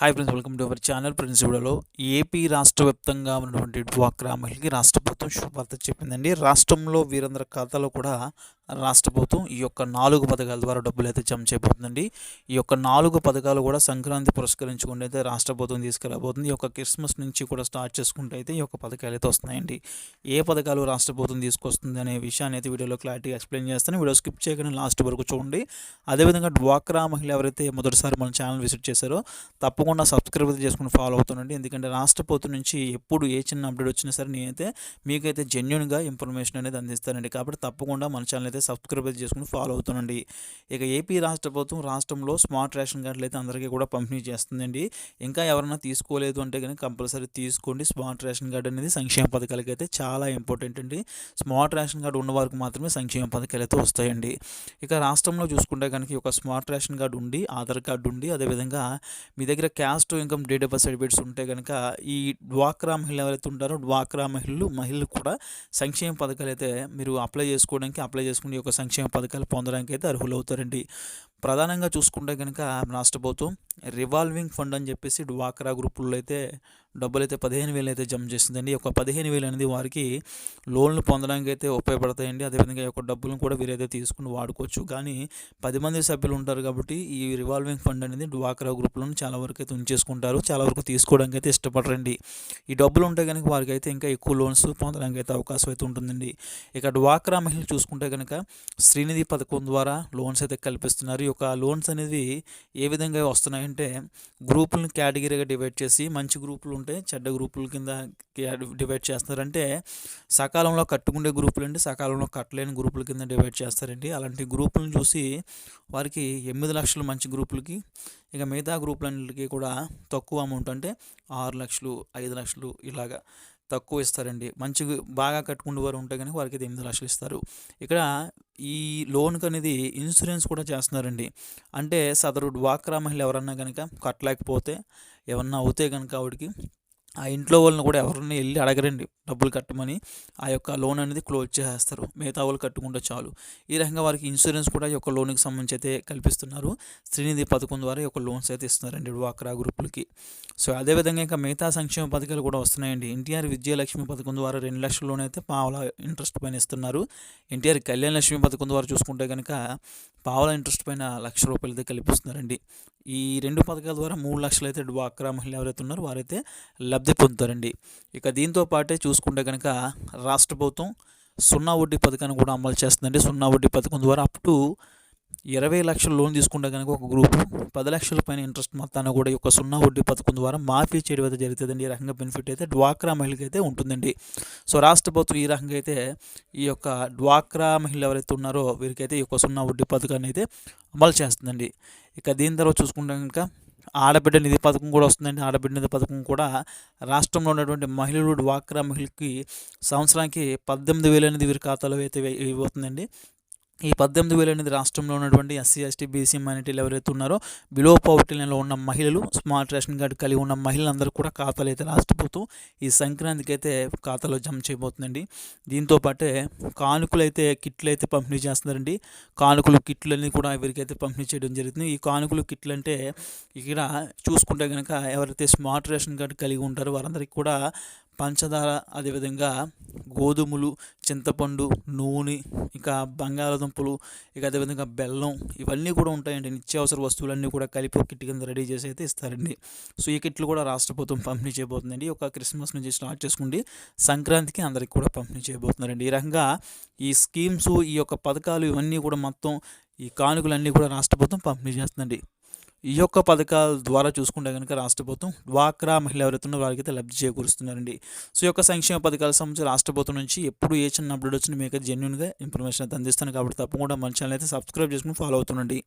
Hi friends, welcome to our channel. Friends, వీడియోలో AP రాష్ట్ర వ్యాప్తంగా ఉన్నటువంటి డ్వాక్రా మహిళకి రాష్ట్ర ప్రభుత్వం శుభవార్త చెప్పిందండి. రాష్ట్రంలో వీరందరి ఖాతాలో కూడా రాష్ట్ర ప్రభుత్వం ఈ యొక్క 4 పథకాల ద్వారా డబ్బులు అయితే జమ చేయబోతుందండి. ఈ యొక్క 4 పథకాలు కూడా సంక్రాంతి పురస్కరించుకుంటే అయితే రాష్ట్ర ప్రభుత్వం తీసుకురాబోతుంది. ఈ యొక్క క్రిస్మస్ నుంచి కూడా స్టార్ట్ చేసుకుంటే అయితే ఈ యొక్క పథకాలు అయితే వస్తున్నాయండి. ఏ పథకాలు రాష్ట్ర ప్రభుత్వం తీసుకొస్తుంది అనే విషయాన్ని అయితే వీడియోలో క్లారిటీగా ఎక్స్ప్లెయిన్ చేస్తాను. వీడియో స్కిప్ చేయకుండా లాస్ట్ వరకు చూడండి. అదేవిధంగా డ్వాక్రా మహిళ ఎవరైతే మొదటిసారి మన ఛానల్ విజిట్ చేశారో తప్పకుండా సబ్స్క్రైబ్ చేసుకుని ఫాలో అవుతుండండి. ఎందుకంటే రాష్ట్ర ప్రభుత్వం నుంచి ఎప్పుడు ఏ చిన్న అప్డేట్ వచ్చినా సరే నేనైతే మీకైతే జెన్యున్గా ఇన్ఫర్మేషన్ అనేది అందిస్తానండి. కాబట్టి తప్పకుండా మన ఛానల్ అయితే సబ్స్క్రైబ్ చేసుకుని ఫాలో అవుతుండండి. ఇక ఏపీ రాష్ట్ర ప్రభుత్వం రాష్ట్రంలో స్మార్ట్ రేషన్ కార్డులు అయితే అందరికీ కూడా పంపిణీ చేస్తుందండి. ఇంకా ఎవరైనా తీసుకోలేదు అంటే కనుక కంపల్సరీ తీసుకోండి. స్మార్ట్ రేషన్ కార్డు అనేది సంక్షేమ పథకాలకి అయితే చాలా ఇంపార్టెంట్ అండి. స్మార్ట్ రేషన్ కార్డు ఉన్న వారికి మాత్రమే సంక్షేమ పథకాలు అయితే వస్తాయండి. ఇక రాష్ట్రంలో చూసుకుంటే కనుక ఒక స్మార్ట్ రేషన్ కార్డు ఉండి, ఆధార్ కార్డు ఉండి, అదేవిధంగా మీ దగ్గర caste income date of birth certificates ఉంటే కనుక ఈ డ్వాక్రా మహిళలు ఎవరైతే ఉంటారో డ్వాక్రా మహిళలు కూడా సంక్షేమ పథకాలు అయితే మీరు అప్లై చేసుకుని ఈ యొక్క సంక్షేమ పథకాలు పొందడానికి అయితే అర్హులు అవుతారండి. ప్రధానంగా చూసుకుంటే కనుక రాష్ట్ర ప్రభుత్వం రివాల్వింగ్ ఫండ్ అని చెప్పేసి డ్వాక్రా గ్రూపుల్లో అయితే డబ్బులు అయితే 15,000 అయితే జమ చేస్తుందండి. ఒక 15,000 అనేది వారికి లోన్లు పొందడానికి అయితే ఉపయోగపడతాయండి. అదేవిధంగా ఈ యొక్క డబ్బులను కూడా వీరైతే తీసుకుని వాడుకోవచ్చు. కానీ 10 మంది సభ్యులు ఉంటారు కాబట్టి ఈ రివాల్వింగ్ ఫండ్ అనేది డ్వాక్రా గ్రూపులను చాలా వరకు అయితే ఉంచేసుకుంటారు. చాలా వరకు తీసుకోవడానికి అయితే ఇష్టపడరండి. ఈ డబ్బులు ఉంటే కనుక వారికి అయితే ఇంకా ఎక్కువ లోన్స్ పొందడానికి అయితే అవకాశం అయితే ఉంటుందండి. ఇక డ్వాక్రా మహిళలు చూసుకుంటే కనుక శ్రీనిధి పథకం ద్వారా లోన్స్ అయితే కల్పిస్తున్నారు. ఈ యొక్క లోన్స్ అనేది ఏ విధంగా వస్తున్నాయంటే గ్రూపులను కేటగిరీగా డివైడ్ చేసి మంచి గ్రూపులు ఉంటే చెడ్డ గ్రూపుల కింద డివైడ్ చేస్తారంటే సకాలంలో కట్టుకునే గ్రూపులు అండి, సకాలంలో కట్టలేని గ్రూపుల కింద డివైడ్ చేస్తారండి. అలాంటి గ్రూపులను చూసి వారికి 8 లక్షలు మంచి గ్రూపులకి, ఇక మిగతా గ్రూపులన్నిటికీ కూడా తక్కువ అమౌంట్ అంటే 6 లక్షలు 5 లక్షలు ఇలాగా తక్కువ ఇస్తారండి. మంచి బాగా కట్టుకునే వారు ఉంటే కనుక వారికి 8 లక్షలు ఇస్తారు. ఇక్కడ ఈ లోన్కి అనేది ఇన్సూరెన్స్ కూడా చేస్తున్నారండి. అంటే సదరు డ్వాక్రా మహిళ ఎవరన్నా కనుక కట్టలేకపోతే ఏమన్నా అవుతే కనుక ఆవిడకి ఆ ఇంట్లో వాళ్ళని కూడా ఎవరిని వెళ్ళి అడగరండి డబ్బులు కట్టమని. ఆ యొక్క లోన్ అనేది క్లోజ్ చేసేస్తారు. మిగతా వాళ్ళు కట్టుకుంటే చాలు. ఈ రకంగా వారికి ఇన్సూరెన్స్ కూడా ఈ యొక్క లోన్కి సంబంధించి అయితే కల్పిస్తున్నారు. శ్రీనిధి పథకం ద్వారా ఈ యొక్క లోన్స్ అయితే ఇస్తున్నారండి డ్వాక్రా గ్రూపులకి. సో అదేవిధంగా ఇంకా మిగతా సంక్షేమ పథకాలు కూడా వస్తున్నాయండి. ఎన్టీఆర్ విజయలక్ష్మి పథకం ద్వారా 2 లక్షల లోన్ అయితే పావలా ఇంట్రెస్ట్ పైన ఇస్తున్నారు. ఎన్టీఆర్ కళ్యాణ లక్ష్మి పథకం ద్వారా చూసుకుంటే కనుక పావలా ఇంట్రెస్ట్ పైన ₹1,00,000 అయితే కల్పిస్తున్నారండి. ఈ 2 పథకాల ద్వారా 3 లక్షలు అయితే డ్వాక్రా మహిళలు ఎవరైతే ఉన్నారో వారైతే లబ్ధి పొందుతారండి. ఇక దీంతో పాటే చూసుకుంటే కనుక రాష్ట్ర ప్రభుత్వం 0 వడ్డీ పథకాన్ని కూడా అమలు చేస్తుందండి. 0 వడ్డీ పథకం ద్వారా అప్ టు 20 లక్షల లోన్ తీసుకుంటే కనుక ఒక గ్రూపు 10 లక్షల పైన ఇంట్రెస్ట్ మొత్తాన్ని కూడా ఈ యొక్క 0 వడ్డీ పథకం ద్వారా మాఫీ చేయడం అయితే జరుగుతుందండి. ఈ రకంగా బెనిఫిట్ అయితే డ్వాక్రా మహిళకి అయితే ఉంటుందండి. సో రాష్ట్ర ప్రభుత్వం ఈ రకంగా అయితే ఈ యొక్క డ్వాక్రా మహిళలు ఎవరైతే ఉన్నారో వీరికైతే ఈ యొక్క 0 వడ్డీ పథకాన్ని అయితే అమలు చేస్తుందండి. ఇక దీని తర్వాత చూసుకుంటే కనుక ఆడబిడ్డ నిధి పథకం కూడా వస్తుందండి. ఆడబిడ్డ నిధి పథకం కూడా రాష్ట్రంలో ఉన్నటువంటి మహిళలు డ్వాక్రా మహిళకి సంవత్సరానికి 18,000 అనేది వీరి ఖాతాలో అయితే ఇవ్వబోతుందండి. ఈ 18,000 అనేది రాష్ట్రంలో ఉన్నటువంటి ఎస్సీ, ఎస్టీ, బీసీ మైనారిటీలు ఎవరైతే ఉన్నారో బిలో పవర్టీ లైన్లో ఉన్న మహిళలు, స్మార్ట్ రేషన్ కార్డు కలిగి ఉన్న మహిళలందరూ కూడా ఖాతాలు అయితే రాష్ట్ర ప్రభుత్వం ఈ సంక్రాంతికి అయితే ఖాతాలో జమ చేయబోతుందండి. దీంతో పాటే కానుకలు అయితే కిట్లు అయితే పంపిణీ చేస్తున్నారండి. కానుకలు కిట్లు అన్నీ కూడా వీరికైతే పంపిణీ చేయడం జరుగుతుంది. ఈ కానుకలు కిట్లు అంటే ఇక్కడ చూసుకుంటే కనుక ఎవరైతే స్మార్ట్ రేషన్ కార్డు కలిగి ఉంటారో వారందరికీ కూడా పంచదార, అదేవిధంగా గోధుమలు, చింతపండు, నూనె, ఇక బంగాళాదుంపలు, ఇక అదేవిధంగా బెల్లం ఇవన్నీ కూడా ఉంటాయండి. నిత్యావసర వస్తువులన్నీ కూడా కలిపి ఒక కిట్ కింద రెడీ చేసి అయితే ఇస్తారండి. సో ఈ కిట్లు కూడా రాష్ట్ర ప్రభుత్వం పంపిణీ చేయబోతుందండి. ఒక క్రిస్మస్ నుంచి స్టార్ట్ చేసుకుండి సంక్రాంతికి అందరికి కూడా పంపిణీ చేయబోతున్నారండి. ఈ రకంగా ఈ స్కీమ్స్, ఈ యొక్క పథకాలు ఇవన్నీ కూడా మొత్తం ఈ కానుకలన్నీ కూడా రాష్ట్ర ప్రభుత్వం పంపిణీ చేస్తుందండి. ఈ యొక్క పథకాల ద్వారా చూసుకుంటే కనుక రాష్ట్ర ప్రభుత్వం డ్వాక్రా మహిళ ఎవరైతే ఉన్నారో వారికైతే లబ్ధి చేకూరుస్తున్నారండి. సో ఈ యొక్క సంక్షేమ పథకాల సంబంధించి రాష్ట్ర ప్రభుత్వం నుంచి ఎప్పుడు ఏ చిన్న అప్డేట్ వచ్చినా మీకు జెన్యున్గా ఇన్ఫర్మేషన్ అయితే అందిస్తాను. కాబట్టి తప్పకుండా మన ఛానల్ అయితే సబ్స్క్రైబ్ చేసుకుని ఫాలో అవుతుండండి.